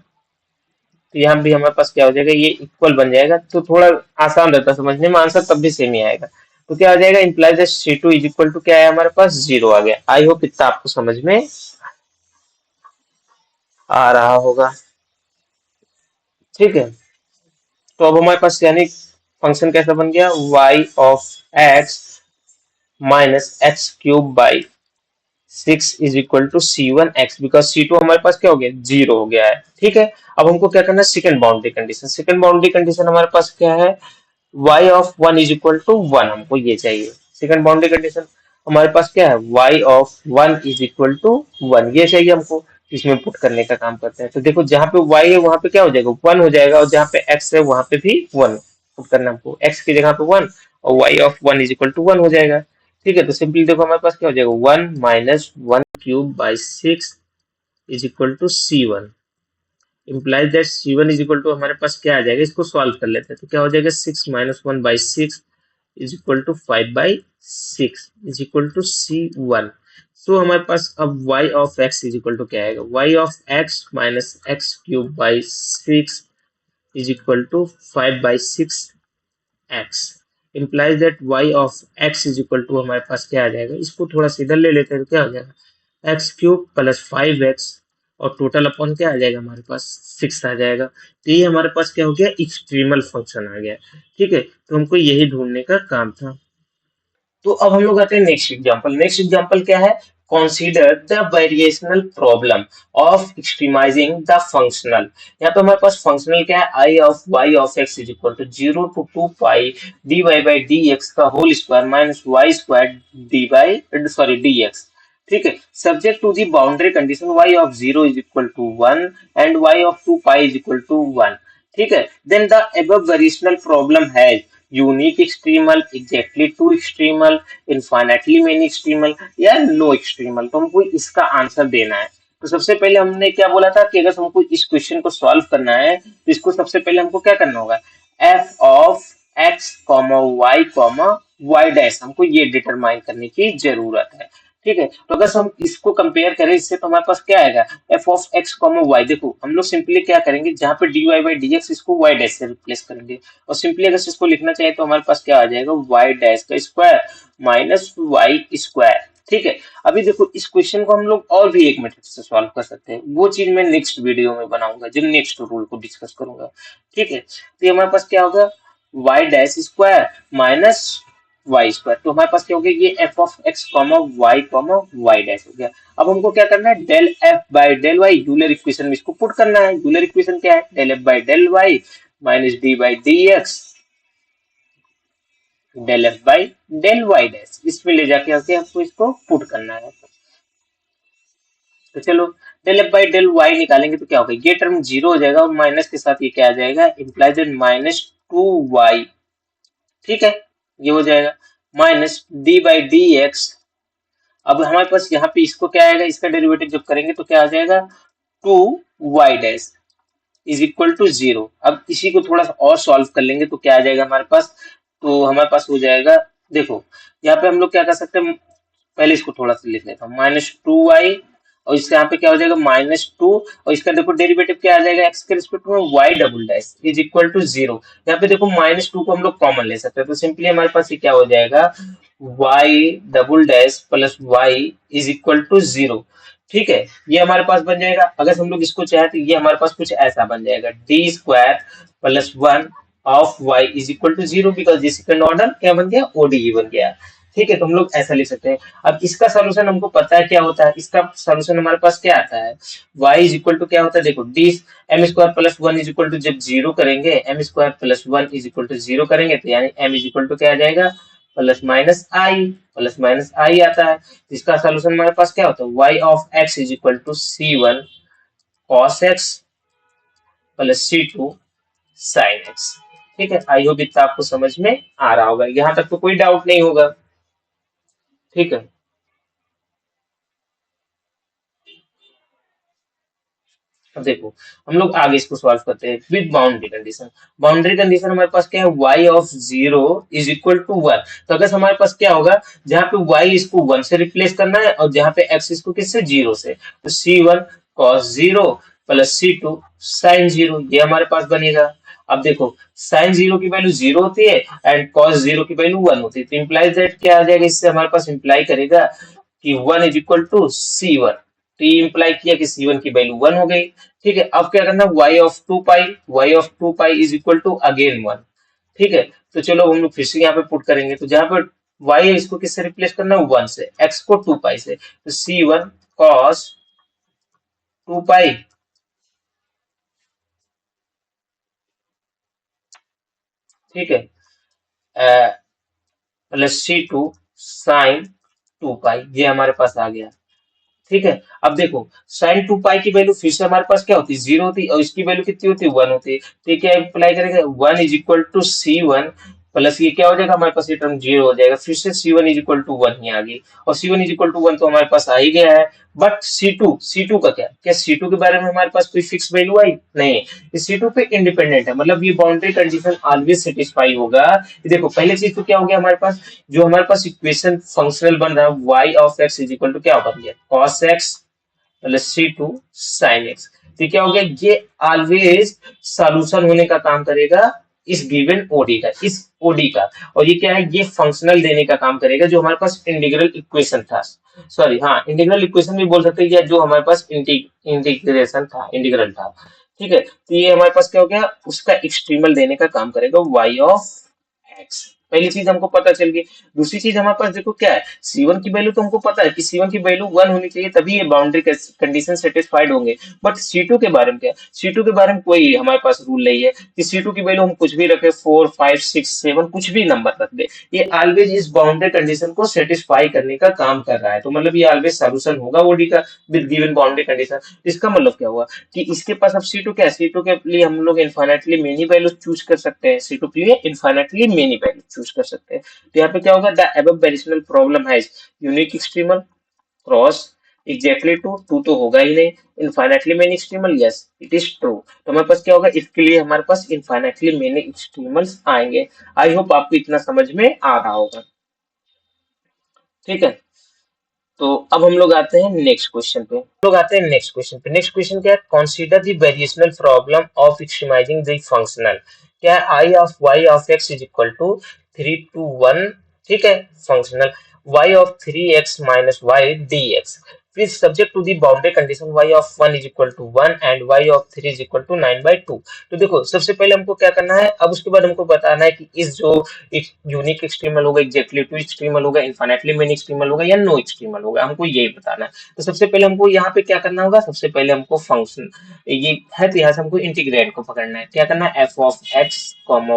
तो यहाँ भी हमारे पास क्या हो जाएगा, ये इक्वल बन जाएगा, तो थोड़ा आसान रहता है समझने में, आंसर तब भी सेम ही आएगा। तो क्या आ जाएगा, implies C2 is equal to क्या है हमारे पास, 0 आ गया। आई होप इतना आपको समझ में आ रहा होगा। ठीक है, तो अब हमारे पास यानी फंक्शन कैसा बन गया, y of x minus x cube by 6 is equal to C1x, because C2 हमारे पास क्या हो गया, 0 हो गया है। ठीक है, अब हमको क्या करना है, second boundary condition. Second boundary condition हमारे पास क्या है, y of 1 is equal to 1, हमको ये चाहिए। सेकंड बाउंड्री कंडीशन हमारे पास क्या है, y of 1 is equal to 1, ये चाहिए हमको। इसमें पुट करने का काम करते हैं। तो देखो जहां पे y है वहां पे क्या हो जाएगा, 1 हो जाएगा, और जहां पे x है वहां पे भी 1। पुट करना है हमको, x की जगह पे 1 और y of 1 is equal to 1 हो जाएगा। ठीक है, तो सिंपली देखो हमारे पास क्या हो जाएगा, 1 minus 1³/6 is equal to C1, implies that C1 is equal to हमारे पास क्या आ जाएगा, इसको सॉल्व कर लेते हैं तो क्या हो जाएगा, 6 minus 1/6 is equal to 5/6 is equal to C1। So हमारे पास अब y of x is equal to क्या आएगा, y of x minus x³ is equal to 5/6x, implies that y of x is equal to हमारे पास क्या आ जाएगा, इसको थोड़ा सा इधर ले लेते हैं तो क्या हो जाएगा, x³ प्लस 5x और टोटल अपॉन क्या आ जाएगा हमारे पास 6 आ जाएगा। तो ये हमारे पास क्या हो गया, एक्सट्रीमल फंक्शन आ गया। ठीक है, तो हमको यही ढूंढने का काम था। तो अब हम लोग आते हैं नेक्स्ट एग्जांपल। नेक्स्ट एग्जांपल क्या है, consider the variational problem of extremizing the functional. यहाँ पे हमारे पास फंक्शनल क्या है, I of y of x is equal to 0 to 2 pi d y by D x का whole square minus y square d by sorry d x. ठीक है, subject to the boundary condition y of 0 is equal to 1 and y of 2 pi is equal to 1। ठीक है, then the above variational problem has unique extremal, exactly two extremal, infinitely many extremal या no extremal. तो हमको इसका answer देना है। तो सबसे पहले हमने क्या बोला था कि अगर हमको इस क्वेश्चन को सॉल्व करना है तो इसको सबसे पहले हमको क्या करना होगा, f of x comma y comma y dash, हमको ये डिटरमाइन करने की जरूरत है। ठीक है, तो अगर हम इसको कंपेयर करें इससे तो हमारे पास क्या आएगा, f of x comma y. देखो हम लोग सिंपली क्या करेंगे, जहाँ पे d y by D x इसको वाई डैश से रिप्लेस करेंगे और सिंपली अगर इसको लिखना चाहिए तो हमारे पास क्या आ जाएगा, वाई डैश का स्क्वायर माइनस वाई स्क्वायर। ठीक है, अभी देखो इस क्वेश्चन को हम लोग और भी एक मेथड से सॉल्व कर सकते हैं, वो चीज मैं नेक्स्ट वीडियो में बनाऊंगा जब नेक्स्ट रूल को डिस्कस करूंगा। ठीक है, तो ये हमारे पास क्या होगा, y dash square minus y square. तो हमारे पास क्या हो गया, ये f of x comma y dash हो गया। अब हमको क्या करना है, del F by del y Euler equation में इसको पुट करना है। यूलर इक्वेशन क्या है, del F by del y minus D by D x del F by del Y dash, इसमें ले जाके आके आपको इसको पुट करना है। तो चलो del F by del y निकालेंगे तो क्या होगा, ये टर्म जीरो हो जाएगा और माइनस के साथ ये क्या आ जाएगा, इंप्लाइज -2y। ठीक है, ये हो जाएगा minus D by D x. अब हमारे पास यहाँ पे इसको क्या आएगा, इसका डेरिवेटिव जब करेंगे तो क्या आ जाएगा, 2y dash is equal to 0। अब इसी को थोड़ा सा और सॉल्व कर लेंगे तो क्या आ जाएगा हमारे पास, तो हमारे पास हो जाएगा, देखो यहाँ पे हम लोग क्या कर सकते हैं, पहले इसको थोड़ा सा लिख लेता हूँ, -2y और इसके यहाँ पे क्या हो जाएगा -2 और इसका देखो डेरिवेटिव क्या आ जाएगा, एक्स के रिस्पेक्ट में y double dash is equal to 0। यहाँ पे देखो -2 को हम लोग कॉमन ले सकते हैं तो सिंपली हमारे पास ये क्या हो जाएगा, y double dash plus y is equal to 0। ठीक है, ये हमारे पास बन जाएगा। अगर हम लोग इसको चाहे तो ये हमारे पास कुछ ऐसा बन जाएगा, d square plus 1 of y is equal to 0, because ये सेकंड ऑर्डर क्या बन गया, ओडीई बन गया। ठीक है, तो हम लोग ऐसा लिख सकते हैं। अब इसका सोल्यूशन हमको पता है क्या होता है, इसका सोल्यूशन हमारे पास क्या आता है, y इज इक्वल टू क्या होता है, देखो d m square plus 1 is equal to, जब जीरो करेंगे m square plus 1 is equal to 0 करेंगे तो यानी m इज इक्वल टू क्या आ जाएगा, प्लस माइनस आई आता है। इसका सोल्यूशन हमारे पास क्या होता है, y of x is equal to c1 cos x plus c2 sin x। ठीक है, आई होप इतना आपको समझ में आ रहा होगा, यहाँ तक तो कोई डाउट नहीं होगा। ठीक है, अब देखो हम लोग आगे इसको सॉल्व करते हैं with boundary condition. Boundary condition हमारे पास क्या है, y of 0 is equal to 1। तो अगर हमारे पास क्या होगा, जहाँ पे y इसको 1 से रिप्लेस करना है और जहाँ पे x इसको किससे 0 से, तो c1 cos 0 plus c2 sin 0, ये हमारे पास बनेगा। अब देखो sin 0 की वैल्यू 0 होती है एंड cos 0 की वैल्यू 1 होती है, तो इंप्लाइज दैट क्या आ जाएगा, इससे हमारे पास इंप्लाई करेगा कि 1 इज इक्वल टू c1। तो ये इंप्लाई किया कि c1 की वैल्यू 1 हो गई। ठीक है, अब क्या करना, y of two pi is equal to again 1। ठीक है, तो चलो हम लोग फिर से यहाँ पे पुट करेंगे, तो जहां पर y है इसको किससे रिप्लेस करना है, 1 से, x को 2 पाई से, तो c1 cos 2 पाई ठीक है प्लस c2 sin 2 पाई, ये हमारे पास आ गया। ठीक है। अब देखो साइन टू पाई की वैल्यू फिर से हमारे पास क्या होती है, जीरो होती है, और इसकी वैल्यू कितनी होती है, वन होती है। तो ये क्या अप्लाई करेंगे, one is equal to c one plus ये क्या हो जाएगा हमारे पास, ये टर्म जीरो हो जाएगा, फिर से c one is equal to one ही आ गई, और c one is equal to one तो हमारे पास आ ही गया है। बट सी टू का क्या, सी टू के बारे में हमारे पास कोई फिक्स वैल्यू आई नहीं, इस सी टू पे इंडिपेंडेंट है, मतलब ये बाउंड्री कंडीशन ऑलवेज सेटिस्फाई होगा। ये देखो पहले चीज तो क्या हो गया हमारे पास, जो हमारे पास इक्वेशन फंक्शनल बन रहा है y of x is equal to क्या बन गया, cos x plus c two sine x. तो क्या हो गया, ये ऑलवेज सॉल्यूशन होने का काम करेगा इस गिवन ओडी का, इस ओडी का। और ये क्या है, ये फंक्शनल देने का काम करेगा जो हमारे पास इंटीग्रल इक्वेशन था, सॉरी हाँ इंटीग्रल इक्वेशन भी बोल सकते हैं, या जो हमारे पास इंटीग्रेशन था, इंटीग्रल था। ठीक है, तो ये हमारे पास क्या हो गया, उसका एक्सट्रीमल देने का काम करेगा y ऑफ x। पहली चीज हमको पता चल गई। दूसरी चीज हमारे पास देखो क्या है, C1 की वैल्यू तो हमको पता है कि C1 की वैल्यू 1 होनी चाहिए, तभी ये बाउंड्री कंडीशन सेटिस्फाइड होंगे। बट C2 के बारे में क्या है, C2 के बारे में कोई हमारे पास रूल नहीं है कि C2 की वैल्यू हम कुछ भी रखे, 4 5 6 7 कुछ भी नंबर रख दे, ये ऑलवेज इस बाउंड्री कंडीशन को सेटिस्फाई करने का काम कर रहा है। तो मतलब ये ऑलवेज सॉल्यूशन होगा ओडी का विद गिवन बाउंड्री कंडीशन। इसका मतलब क्या हुआ कि इसके पास अब C2 क्या है, C2 के लिए हम लोग इनफाइनाइटली मेनी वैल्यू चूज कर सकते हैं, C2 के लिए इनफाइनाइटली मेनी वैल्यू चूज कर सकते हैं। तो यहाँ पे क्या होगा, द अबव वेरिएशनल प्रॉब्लम है unique extremal cross exactly two, two तो होगा ही नहीं, infinitely many extremal, yes it is true. तो हमारे पास क्या होगा, इसके लिए हमारे पास इनफाइनाइटली मेनी एक्सट्रीमल्स आएंगे। आई होप आपको इतना समझ में आ रहा होगा। ठीक है, तो अब हम लोग आते हैं नेक्स्ट क्वेश्चन पे, नेक्स्ट क्वेश्चन क्या है, consider the variational problem of extremizing the functional. क्या है, I of y of x is equal to 3 to 1, ठीक है, functional y of 3x minus y dx, फिर subject to the boundary condition y of 1 is equal to 1 and y of 3 is equal to 9/2। तो देखो सबसे पहले हमको क्या करना है, अब उसके बाद हमको बताना है कि इस जो एक यूनिक एक्सट्रीमल होगा, एग्जैक्टली टू एक्सट्रीमल होगा, इनफाइनाइटली मेनी एक्सट्रीमल होगा, या नो एक्सट्रीमल होगा, हमको यही बताना है। तो सबसे पहले हमको यहाँ पे क्या करना होगा, सबसे पहले हमको फंक्शन ये है, तो यहाँ से हमको इंटीग्रेट को पकड़ना है, क्या करना है, f of x comma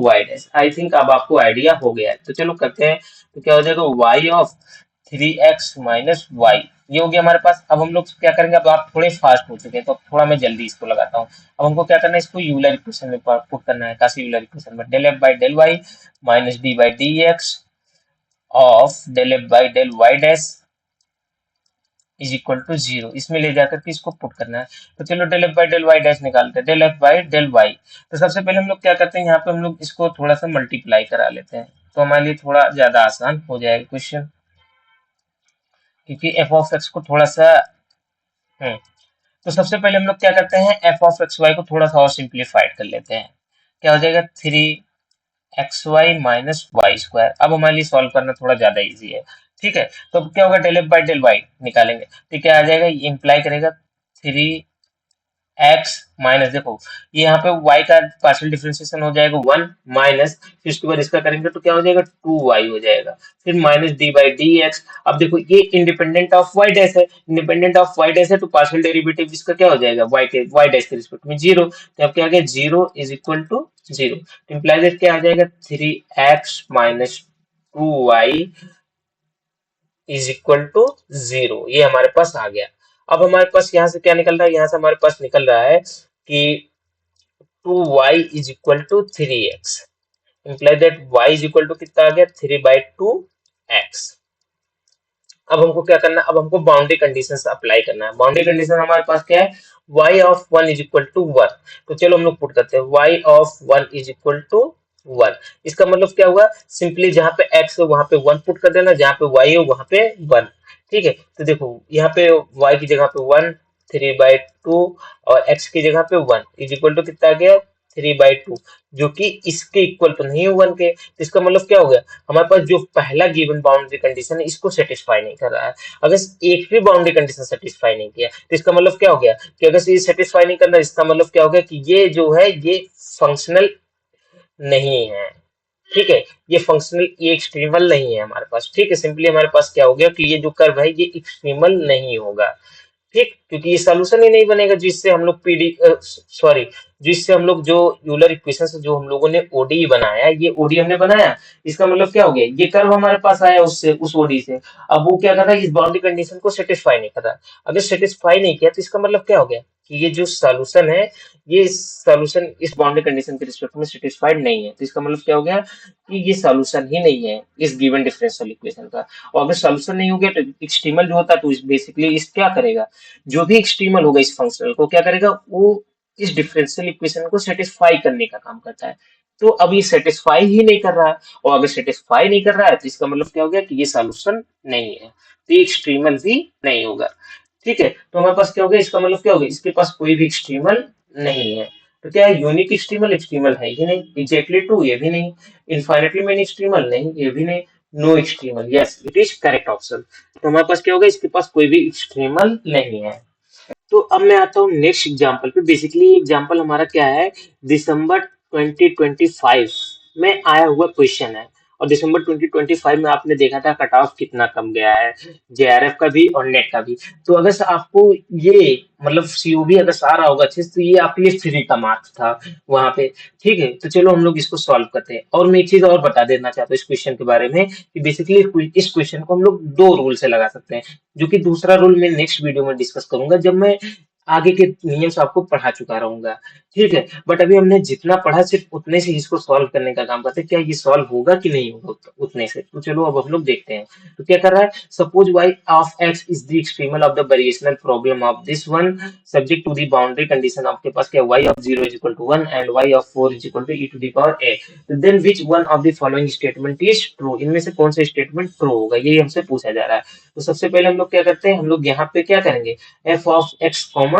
y dash. I think अब आपको आइडिया हो गया है, तो चलो करते हैं। तो क्या हो जाएगा, Y of 3x minus Y, ये हो गया हमारे पास। अब हम लोग क्या करेंगे, अब आप थोड़े फास्ट हो चुके हैं तो अब थोड़ा मैं जल्दी इसको लगाता हूँ। अब हमको क्या करना है, इसको यूलर इक्वेशन में पुट करना है, काशी यूलर इक्वेशन में, del F by del y minus D by D x of del F by del Y dash is equal to zero, इसमें ले जाकर के इसको पुट करना है। तो चलो del F by del Y dash निकालते हैं, del F by del y. तो सबसे पहले हम लोग क्या करते हैं, यहाँ पे हम लोग इसको थोड़ा सा मल्टीप्लाई करा लेते हैं, तो हमारे लिए थोड़ा ज्यादा आसान हो जाएगा क्वेश्चन, क्योंकि एफ ऑफ एक्स को थोड़ा सा तो सबसे पहले हम लोग क्या करते हैं, एफ ऑफ एक्स वाई को थोड़ा सा और सिंप्लीफाइड कर लेते हैं। क्या हो जाएगा, 3xy माइनस वाई स्क्वायर। अब हमारे लिए सॉल्व करना थोड़ा ज्यादा इजी है। ठीक है, तो अब क्या होगा, del F by del y निकालेंगे, तो क्या आ जाएगा, ये इंप्लाई करेगा 3x माइनस, देखो ये यहाँ पे y का पार्शियल डिफरेंशिएशन हो जाएगा 1 माइनस, फिर उसके बाद इसका करेंगे तो क्या हो जाएगा, 2y हो जाएगा, फिर minus D by D x. अब देखो ये इंडिपेंडेंट ऑफ y डैश है, इंडिपेंडेंट ऑफ y डैश है, तो पार्शियल डेरिवेटिव इसका क्या हो जाएगा, y डैश के रिस्पेक्ट में जीरो। तो अब क्या आ गया, zero is equal to zero, तो इम्प्लाइज क्या आ जाएगा, 3x minus 2y is equal to zero, ये हमारे पास आ गया। अब हमारे पास यहाँ से क्या निकल रहा है, यहाँ से हमारे पास निकल रहा है कि 2y is equal to 3x, imply that y is equal to कितना आ गया, 3/2x। अब हमको क्या करना है, अब हमको बाउंड्री कंडीशंस अप्लाई करना है। बाउंड्री कंडीशन हमारे पास क्या है, y of 1 is equal to 1। तो चलो हम लोग पुट करते हैं, y of 1 is equal to 1। इसका मतलब क्या हुआ, सिंपली जहां पे x है वहां पे 1 पुट कर देना, जहां पे y है वहां पे 1। ठीक है, तो देखो यहाँ पे y की जगह पे 1, 3/2, और x की जगह पे 1 इज इक्वल टू कितना आ गया, 3/2, जो कि इसके इक्वल तो नहीं है 1 के। तो इसका मतलब क्या हो गया, हमारे पास जो पहला गिवन बाउंड्री कंडीशन है इसको सेटिस्फाई नहीं कर रहा है। अगर एक भी बाउंड्री कंडीशन सेटिस्फाई नहीं किया तो इसका मतलब क्या हो गया, कि अगर ये सेटिस्फाई नहीं करना, इसका मतलब क्या हो गया कि ये जो है ये फंक्शनल नहीं है। ठीक है, ये फंक्शनल, ये एक्सट्रीमल नहीं है हमारे पास। ठीक है, सिंपली हमारे पास क्या हो गया कि ये जो कर्व है ये एक्सट्रीमल नहीं होगा। ठीक, क्योंकि ये सॉल्यूशन ही नहीं बनेगा जिससे हम लोग पीडी सॉरी जिससे हम लोग जो यूलर इक्वेशन से जो हम लोगों ने ओडी बनाया, ये ओडी हमने बनाया, इसका मतलब क्या हो गया, ये कर्व हमारे पास आया उससे, उस ओडी से। अब वो क्या कर रहा है, इस बाउंड्री कंडीशन को सेटिस्फाई नहीं कर रहा। अगर सेटिस्फाई नहीं किया तो इसका मतलब क्या हो गया कि ये जो सॉल्यूशन है, ये सॉल्यूशन इस बाउंड्री कंडीशन के रिस्पेक्ट में सेटिस्फाइड नहीं है। तो इसका मतलब क्या हो गया कि ये सॉल्यूशन ही नहीं है इस गिवन डिफरेंशियल इक्वेशन का। और अगर सॉल्यूशन नहीं हो गया तो एक्सट्रीमल जो होता है, तो बेसिकली इस क्या करेगा, जो भी एक्सट्रीमल होगा इस फंक्शनल को क्या करेगा, वो इस डिफरेंशियल इक्वेशन को सेटिस्फाई करने का काम करता है। तो अब ये सेटिस्फाई ही नहीं कर रहा है, और अगर सेटिस्फाई नहीं कर रहा है तो इसका मतलब क्या हो गया कि ये सॉल्यूशन नहीं है, तो ये एक्सट्रीमल भी नहीं होगा। ठीक है, तो हमारे पास क्या हो गया, इसका मतलब क्या हो गया, इसके पास कोई भी एक्सट्रीमल नहीं है। तो क्या है, यूनिक एक्सट्रीमल, एक्सट्रीमल है ही नहीं, एग्जैक्टली ट्रू ये भी नहीं, इनफाइनाइटली मेनी एक्सट्रीमल नहीं ये भी नहीं, no extremal, yes it is correct option. तो हमारे पास क्या होगा, इसके पास कोई भी एक्सट्रीमल नहीं है। तो अब मैं आता हूँ नेक्स्ट एग्जांपल पे। बेसिकली एग्जांपल हमारा क्या है, दिसंबर 2025 में आया हुआ क्वेश्चन है। और दिसंबर 2025 में आपने देखा था कट ऑफ कितना कम गया है, जेआरएफ का भी और नेट का भी। तो अगर से आपको ये मतलब सीओबी अगर आ रहा होगा अच्छे से, तो ये आपके लिए फ्री का मार्क्स था वहां पे। ठीक है, तो चलो हम लोग इसको सॉल्व करते हैं। और मैं एक चीज और बता देना चाहता हूँ इस क्वेश्चन के बारे में, कि बेसिकली इस क्वेश्चन को हम लोग दो रूल से लगा सकते हैं, जो कि दूसरा रूल मैं नेक्स्ट वीडियो में डिस्कस करूंगा, जब मैं आगे के नियम से आपको पढ़ा चुका रहूंगा। ठीक है, बट अभी हमने जितना पढ़ा सिर्फ उतने से इसको सॉल्व करने का काम करते हैं, क्या ये सॉल्व होगा कि नहीं होगा उतने से। तो चलो अब हम लोग देखते हैं। तो क्या कर रहा है, suppose y of x is the extremal of the variational problem of this one subject to the boundary condition. आपके पास क्या y of 0 is equal to 1 and y of 4 is equal to e to the power a। Then which one of the following statement is true, इनमें से कौन सा statement true होगा, ये हमसे पूछा जा रहा है। तो सबसे पहले हम लोग क्या करते हैं, हम लोग यहाँ पे क्या करेंगे, f of x comma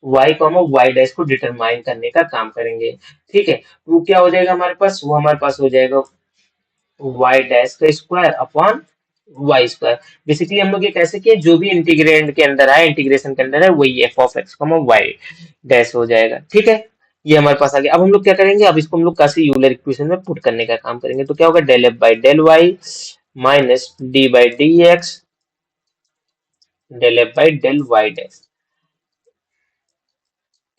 y comma y dash को डिटरमाइन करने का काम करेंगे। ठीक है, तो क्या हो जाएगा हमारे पास, वो हमारे पास हो जाएगा वाई डैश का square upon y square. Basically हम लोग ये कैसे किए, जो भी इंटीग्रेंड के अंदर है, इंटीग्रेशन के अंदर है, वही f of x comma y dash हो जाएगा। ठीक है, ये हमारे पास आ गया। अब हम लोग क्या करेंगे, अब इसको हम लोग कैसे यूलर इक्वेशन में पुट करने का काम करेंगे। तो क्या होगा, del F by del y minus D by D x del F by del Y dash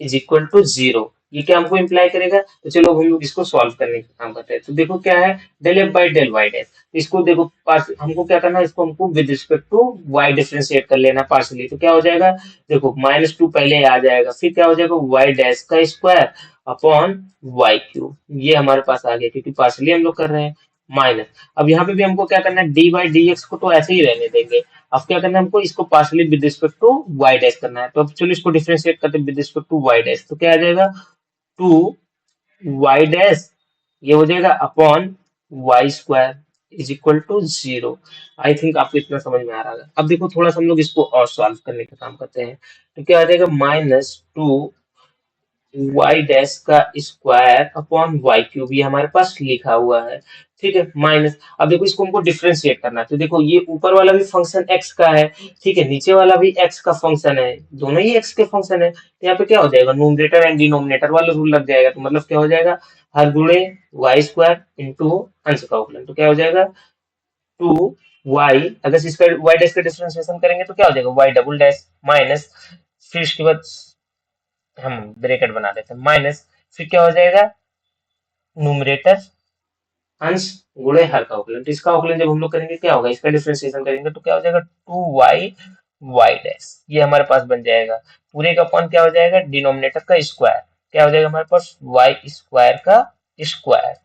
is equal to zero. ये क्या हमको इम्प्लाई करेगा, तो चलो हम लोग इसको सॉल्व करने का काम करते हैं। तो देखो क्या है, del F by del Y dash, इसको देखो पास हमको क्या करना है, इसको हमको with respect to y differentiate कर लेना पार्सली। तो क्या हो जाएगा, देखो -2 पहले आ जाएगा, फिर क्या हो जाएगा वाई डैश का स्क्वायर अपॉन वाई क्यूब, ये हमारे पास आ गया क्योंकि पार्सली हम लोग कर रहे हैं माइनस। अब यहाँ पे भी हमको क्या करना है, डी बाई डी एक्स को तो ऐसे ही रहने देंगे। अब क्या करना है हमको, इसको partially with respect to y dash करना है। तो अब चलो इसको डिफरेंशिएट करते हैं with respect to y dash. तो क्या आ जाएगा, 2 वाई डैश ये हो जाएगा upon y square is equal to 0। I think आपको इतना समझ में आ रहा है। अब देखो थोड़ा सा हम लोग इसको और सॉल्व करने का काम करते हैं। तो क्या आ जाएगा, -2 वाई डैश का स्क्वायर अपॉन वाई क्यूब, ये हमारे पास लिखा हुआ है। ठीक है, माइनस, अब देखो इसको हमको डिफरेंशिएट करना है। तो देखो ये ऊपर वाला भी फंक्शन x का है, ठीक है, नीचे वाला भी x का फंक्शन है, दोनों ही x के फंक्शन है। तो यहाँ पे क्या हो जाएगा, नोमिनेटर एंड डिनोमिनेटर वाला रूल लग जाएगा। तो मतलब क्या हो जाएगा, हर गुणे वाई स्क्वायर इंटू अंश का अवकलन। तो क्या हो जाएगा, 2y, अगर इसका y डैश का डिफरेंशिएशन करेंगे तो क्या हो जाएगा, y डबल डैश माइनस, फिर इसके बाद हम ब्रैकेट बना देते हैं माइनस, फिर क्या हो जाएगा, न्यूमरेटर अंश गुणे हर का अवकलन। तो इसका अवकलन जब हम लोग करेंगे क्या होगा, इसका डिफरेंशिएशन करेंगे तो क्या हो जाएगा, 2y वाई डैश, ये हमारे पास बन जाएगा। पूरे का अपॉन क्या हो जाएगा, डिनोमिनेटर का स्क्वायर, क्या हो जाएगा हमारे पास, y स्क्वायर का square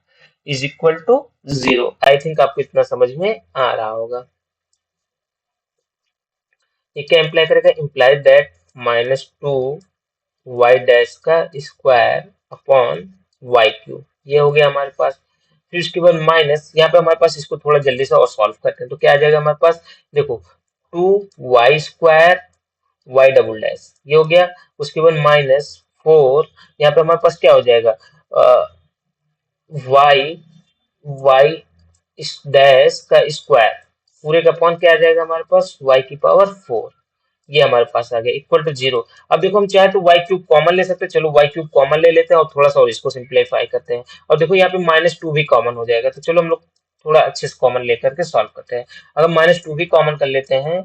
is equal to 0। I think आपको इतना समझ में आ रहा होगा। ये क्या इम्प्लाई करेगा, इम्प्लाई दैट -2 वाई डैश का स्क्वायर अपॉन वाई क्यूब, ये हो गया हमारे पास। फिर उसके बाद माइनस, यहाँ पे हमारे पास इसको थोड़ा जल्दी से और सॉल्व करते हैं। तो क्या आ जाएगा हमारे पास, देखो 2y square Y double dash, ये हो गया। उसके बाद -4, यहाँ पे हमारे पास क्या हो जाएगा, वाई वाई डैश का स्क्वायर, पूरे का अपॉन क्या आ जाएगा हमारे पास, y की पावर 4, ये हमारे पास आ गया इक्वल टू 0। अब देखो हम चाहे तो वाई क्यूब कॉमन ले सकते हैं, चलो वाई क्यूब कॉमन ले लेते हैं और थोड़ा सा और इसको सिंप्लीफाई करते हैं। और देखो यहाँ पे -2 भी कॉमन हो जाएगा, तो चलो हम लोग थोड़ा अच्छे से कॉमन लेकर के सॉल्व करते हैं। अगर -2 भी कॉमन कर लेते हैं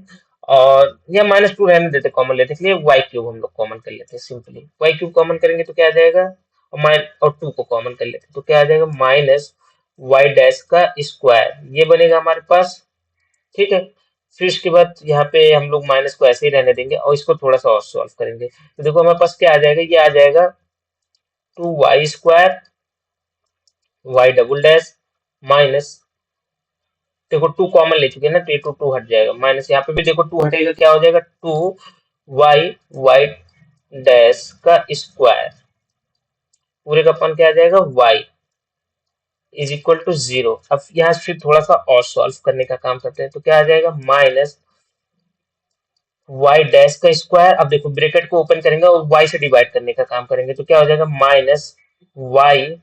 और या -2 रहने देते, कॉमन लेते के लिए वाई क्यूब हम लोग कॉमन कर लेते हैं सिंपली। वाई क्यूब कॉमन करेंगे तो क्या आ जाएगा, और 2 को कॉमन कर लेते हैं तो क्या आ जाएगा, माइनस वाई डैश का स्क्वायर, ये बनेगा हमारे पास। ठीक है, फिर इसके बाद यहाँ पे हम लोग माइनस को ऐसे ही रहने देंगे और इसको थोड़ा सा और सॉल्व करेंगे तो देखो हमारे पास क्या आ जाएगा, ये आ जाएगा 2y² Y double dash minus, देखो 2 कॉमन ले चुके हैं ना तो ये 2 हट जाएगा, माइनस यहाँ पे भी देखो 2 हटेगा, क्या हो जाएगा 2y वाई डैश का स्क्वायर, पूरे का अपन क्या आ जाएगा y इज इक्वल टू 0। अब यहाँ से फिर थोड़ा सा और सॉल्व करने का काम करते हैं तो क्या आ जाएगा, माइनस y डैश का स्क्वायर। अब देखो ब्रैकेट को ओपन करेंगे और y से डिवाइड करने का काम करेंगे तो क्या हो जाएगा, माइनस y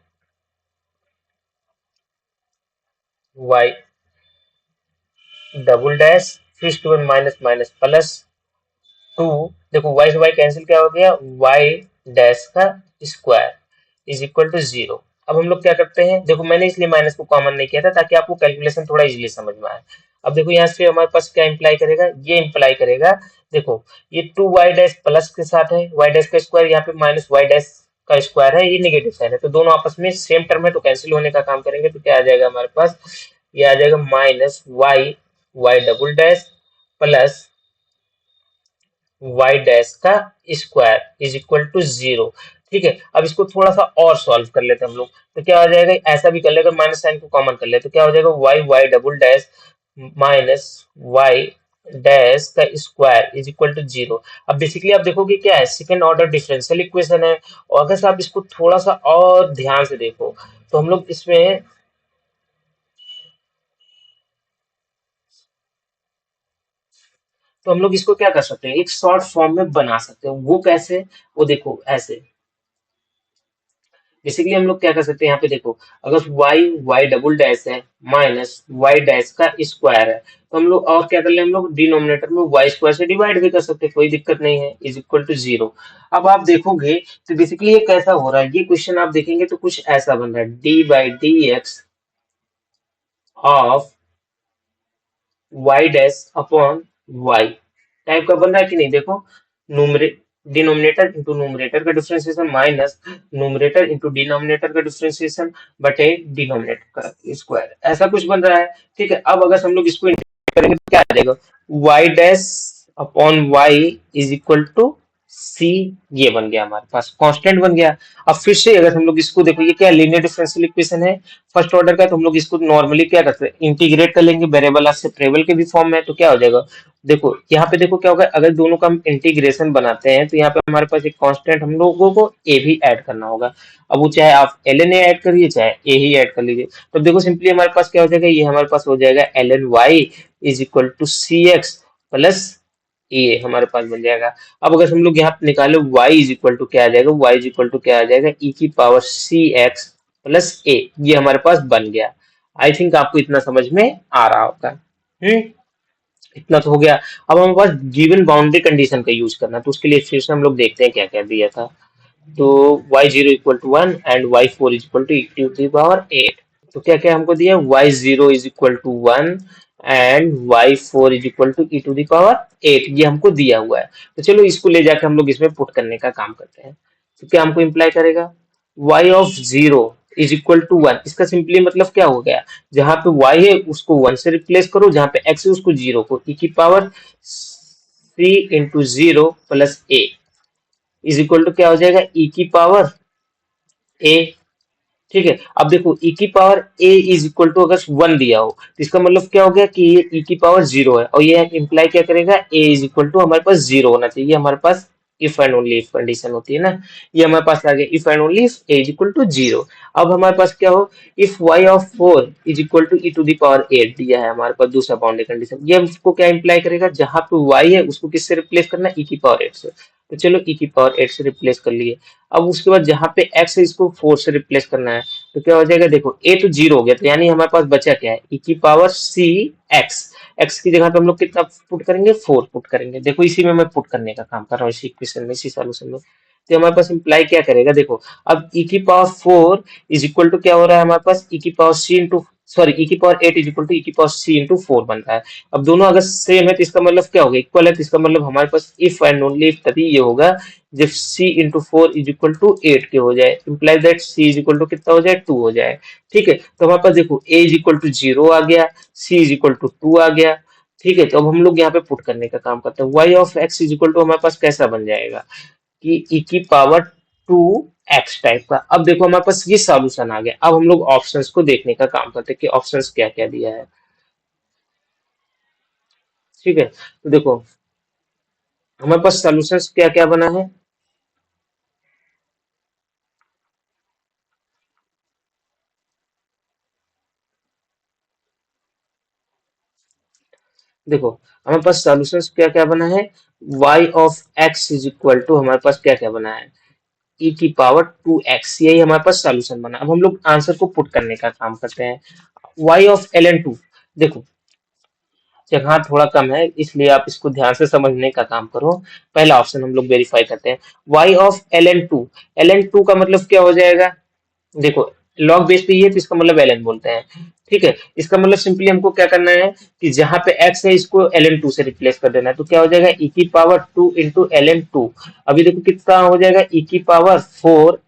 डबल डैश, फिर इसके बाद माइनस माइनस प्लस 2, देखो y से y कैंसिल, क्या हो गया y डैश का स्क्वायर इज इक्वल टू 0। अब हम लोग क्या करते हैं, देखो मैंने इसलिए माइनस को कॉमन नहीं किया था ताकि आपको कैलकुलेशन थोड़ा इजीली समझ में आए। अब देखो यहाँ से हमारे पास क्या इंप्लाई करेगा, ये इंप्लाई करेगा, देखो ये 2y डैश प्लस के साथ है, y डैश का स्क्वायर, यहाँ पे माइनस y डैश का स्क्वायर है, ये नेगेटिव साइन है तो दोनों आपस में सेम टर्म है तो कैंसिल होने का काम करेंगे तो क्या आ जाएगा हमारे पास, ये आ जाएगा minus y double dash plus y dash का स्क्वायर इज इक्वल टू 0। ठीक है, अब इसको थोड़ा सा और सॉल्व कर लेते हैं हम लोग तो क्या हो जाएगा, ऐसा भी कर लेगा, माइनस साइन को कॉमन कर ले तो क्या हो जाएगा, y double dash minus y dash का स्क्वायर इज इक्वल टू 0। अब बेसिकली आप देखोगे क्या है, सेकंड ऑर्डर डिफरेंशियल इक्वेशन है, और अगर आप इसको थोड़ा सा और ध्यान से देखो तो हम लोग इसमें, तो हम लोग इसको क्या कर सकते हैं, एक शॉर्ट फॉर्म में बना सकते हैं। वो कैसे, वो देखो ऐसे, बेसिकली हम लोग क्या कर सकते हैं, यहाँ पे देखो अगर वाई डबल डैश है माइनस वाई डैश का स्क्वायर है तो हम लोग और क्या कर ले, हम लोग डिनोमिनेटर में वाई स्क्वायर से डिवाइड भी कर सकते हैं, कोई दिक्कत नहीं है, इज इक्वल टू 0। अब आप देखोगे तो बेसिकली ये कैसा हो रहा है, ये क्वेश्चन आप देखेंगे तो कुछ ऐसा बन रहा है, d by D x of y dash upon y type का बन रहा है कि नहीं, देखो नूमरे डिनोमिनेटर इंटू नूमरेटर का डिफरेंशिएशन माइनस नूमरेटर इंटू डिनोमिनेटर का डिफरेंशिएशन बटे डिनोमिनेटर का स्क्वायर, ऐसा कुछ बन रहा है। ठीक है, अब अगर हम लोग इसको इंटीग्रेट करेंगे तो क्या आ जाएगा, y dash upon y is equal to c, ये बन गया हमारे पास कांस्टेंट बन गया। अब फिर से अगर हम लोग इसको देखो, ये क्या लीनियर डिफरेंशियल इक्वेशन है फर्स्ट ऑर्डर का, तो हम लोग इसको नॉर्मली क्या करते हैं, इंटीग्रेट कर लेंगे वेरिएबल से वेरिएबल के भी फॉर्म में, तो क्या हो जाएगा, देखो यहाँ पे देखो क्या होगा, अगर दोनों का हम इंटीग्रेशन बनाते हैं तो यहाँ पे हमारे पास एक कांस्टेंट हम लोगों को ए भी ऐड करना होगा। अब वो चाहे आप ln ए ऐड करिए चाहे ए ही ऐड कर लीजिए, तो देखो सिंपली हमारे पास क्या हो जाएगा, ये हमारे पास हो जाएगा ln y is equal to c x plus a हमारे पास बन जाएगा। अब अगर हम लोग यहाँ पे निकाले y इज इक्वल टू क्या आ जाएगा, y इज इक्वल टू क्या आ जाएगा, e की पावर सी एक्स प्लस ए, ये हमारे पास बन गया। आई थिंक आपको इतना समझ में आ रहा होगा। इतना तो हो गया। अब हमारे पास गिवन बाउंड्री कंडीशन का यूज करना, तो उसके लिए फिर से हम लोग देखते हैं क्या क्या दिया था। तो y0 equal to 1 and y4 is equal to e to the power 8, तो क्या क्या हमको दिया, y0 is equal to 1 and y4 is equal to e to the power 8, ये हमको दिया हुआ है। तो चलो इसको ले जाकर हम लोग इसमें पुट करने का काम करते हैं। तो क्या हमको इंप्लाई करेगा, y of 0 is equal to 1, इसका सिंपली मतलब क्या हो गया, जहां पे y है उसको 1 से रिप्लेस करो, जहां पे x है उसको 0 को e की power c into 0 plus a is equal to क्या हो जाएगा, e की पावर a। ठीक है, अब देखो e की power a is equal to अगर 1 दिया हो तो इसका मतलब क्या हो गया कि ये e की पावर 0 है, और ये इंप्लाई क्या करेगा, a इज इक्वल टू हमारे पास 0 होना चाहिए, हमारे पास if and only if condition होती है ना, ये हमारे पास आ गया if and only if a is equal to 0। अब हमारे पास क्या हो, if y of 4 is equal to e to the power 8 दिया है हमारे पास दूसरा बाउंड्री कंडीशन, ये हमको क्या इंप्लाई करेगा, जहां पे y है उसको किससे रिप्लेस करना है, e की पावर 8 से, तो चलो e की पावर 8 से रिप्लेस कर लिए। अब उसके बाद जहां पे x है इसको 4 से रिप्लेस करना है, तो क्या हो जाएगा, देखो a तो 0 हो गया, तो यानी हमारे पास बचा क्या है, e की पावर c x, x की जगह पे हम लोग कितना पुट करेंगे, 4 पुट करेंगे। देखो इसी में मैं पुट करने का काम कर रहा हूँ, इसी इक्वेशन में, इसी सॉल्यूशन में। तो हमारे पास इंप्लाई क्या करेगा, देखो अब e की पावर 4 इज इक्वल टू क्या हो रहा है हमारे पास, e की पावर c इंटू सॉरी ई की पावर 8 इज इक्वल टू ई की पावर सी इंटू 4 बन रहा है। अब दोनों अगर सेम है तो इसका मतलब क्या होगा, इक्वल है, तो इसका मतलब हमारे पास इफ एंड ओनली इफ तभी ये होगा जब c into 4 is equal to 8 के हो जाए, implies that c is equal to कितना हो जाए, 2 हो जाए। ठीक है, तो हमारे पास देखो ए इज इक्वल टू 0 आ गया, सी इज इक्वल टू 2 आ गया। ठीक है, तो अब हम लोग यहाँ पे पुट करने का काम करते हैं। Y of x is equal to हमारे पास कैसा बन जाएगा कि ई की पावर 2x टाइप का। अब देखो हमारे पास ये सॉल्यूशन आ गया। अब हम लोग ऑप्शंस को देखने का काम करते हैं कि ऑप्शंस क्या क्या दिया है। ठीक है, तो देखो हमारे पास सॉल्यूशंस क्या क्या बना है। देखो हमारे पास सॉल्यूशंस क्या क्या बना है। y of x is equal to हमारे पास क्या क्या बना है, e की पावर 2x, यही हमारे पास सॉल्यूशन बना। अब हम लोग आंसर को पुट करने का काम करते हैं। y ऑफ ln2, देखो जगह थोड़ा कम है इसलिए आप इसको ध्यान से समझने का काम करो। पहला ऑप्शन हम लोग वेरीफाई करते हैं, y ऑफ ln2। ln2 का मतलब क्या हो जाएगा, देखो लॉग बेस पे ये है तो इसका मतलब ln बोलते हैं। ठीक है, इसका मतलब सिंपली हमको क्या करना है कि जहां पे x है इसको ln2 से रिप्लेस कर देना है, तो क्या हो जाएगा e की पावर 2 इंटू ln2। अभी देखो कितना हो जाएगा, e की पावर 4,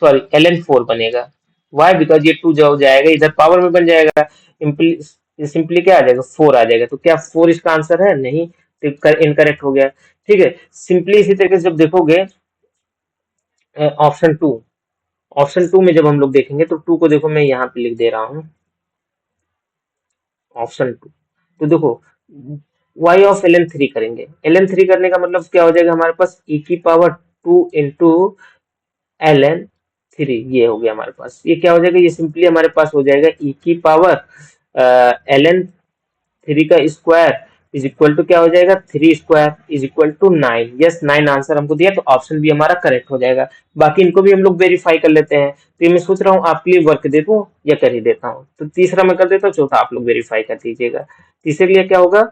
सॉरी ln4 बनेगा। वाई, बिकॉज ये 2 जो जाएगा इधर पावर में बन जाएगा, सिंपली क्या आ जाएगा, 4 आ जाएगा। तो क्या 4 इसका आंसर है, नहीं, तो इनकरेक्ट हो गया। ठीक है, सिंपली इसी तरीके से जब देखोगे ऑप्शन टू, ऑप्शन टू में जब हम लोग देखेंगे तो टू को देखो मैं यहाँ पे लिख दे रहा हूँ, ऑप्शन टू। तो देखो y ऑफ ln3 करेंगे, ln3 करने का मतलब क्या हो जाएगा हमारे पास e की पावर 2 इंटू ln3, ये हो गया हमारे पास। ये क्या हो जाएगा, ये सिंपली हमारे पास हो जाएगा e की पावर ln3 का स्क्वायर इज इक्वल टू क्या हो जाएगा, 3 square is equal to 9। Yes, 9 answer हमको दिया, तो ऑप्शन भी हमारा करेक्ट हो जाएगा। बाकी इनको भी हम लोग वेरीफाई कर लेते हैं। तो ये मैं सोच रहा हूँ आपके लिए वर्क दे दूं या कर ही देता हूँ, तो तीसरा मैं कर देता हूँ, चौथा आप लोग वेरीफाई कर दीजिएगा। तीसरे के लिए क्या होगा,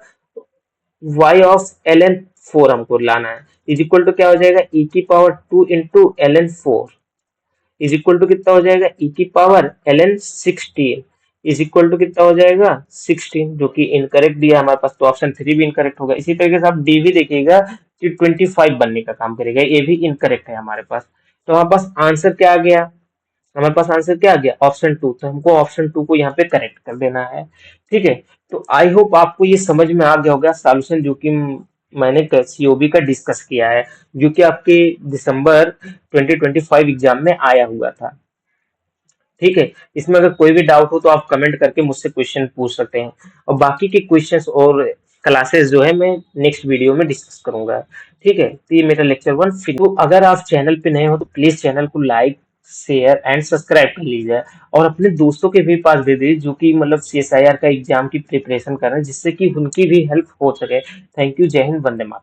y ऑफ ln4 हमको लाना है, इज इक्वल टू क्या हो जाएगा, e की power 2 into ln4 is equal to कितना हो जाएगा, e की power ln16 is equal to कितना हो जाएगा, 16, जो कि इनकरेक्ट दिया हमारे पास, तो ऑप्शन 3 भी इनकरेक्ट होगा। इसी तरीके से आप डी भी देखिएगा कि 25 बनने का काम करेगा, ये भी इनकरेक्ट है हमारे पास। तो हमारे पास आंसर क्या आ गया, हमारे पास आंसर क्या आ गया, ऑप्शन 2। तो हमको ऑप्शन 2 को यहाँ पे करेक्ट कर देना है। ठीक है, तो आई होप आपको ये समझ में आ गया होगा सॉल्यूशन जो कि मैंने सीओबी का डिस्कस किया है, जो कि आपके दिसंबर 2025 एग्जाम में आया हुआ था। ठीक है, इसमें अगर कोई भी डाउट हो तो आप कमेंट करके मुझसे क्वेश्चन पूछ सकते हैं, और बाकी के क्वेश्चंस और क्लासेस जो है मैं नेक्स्ट वीडियो में डिस्कस करूंगा। ठीक है, तो ये मेरा लेक्चर 1 फिर। तो अगर आप चैनल पे नए हो तो प्लीज चैनल को लाइक, शेयर एंड सब्सक्राइब कर लीजिए, और अपने दोस्तों के भी पास दे दीजिए जो कि मतलब सीएसआईआर का एग्जाम की प्रिपरेशन कर रहे हैं, जिससे कि उनकी भी हेल्प हो सके। थैंक यू, जय हिंद, वंदे मातरम।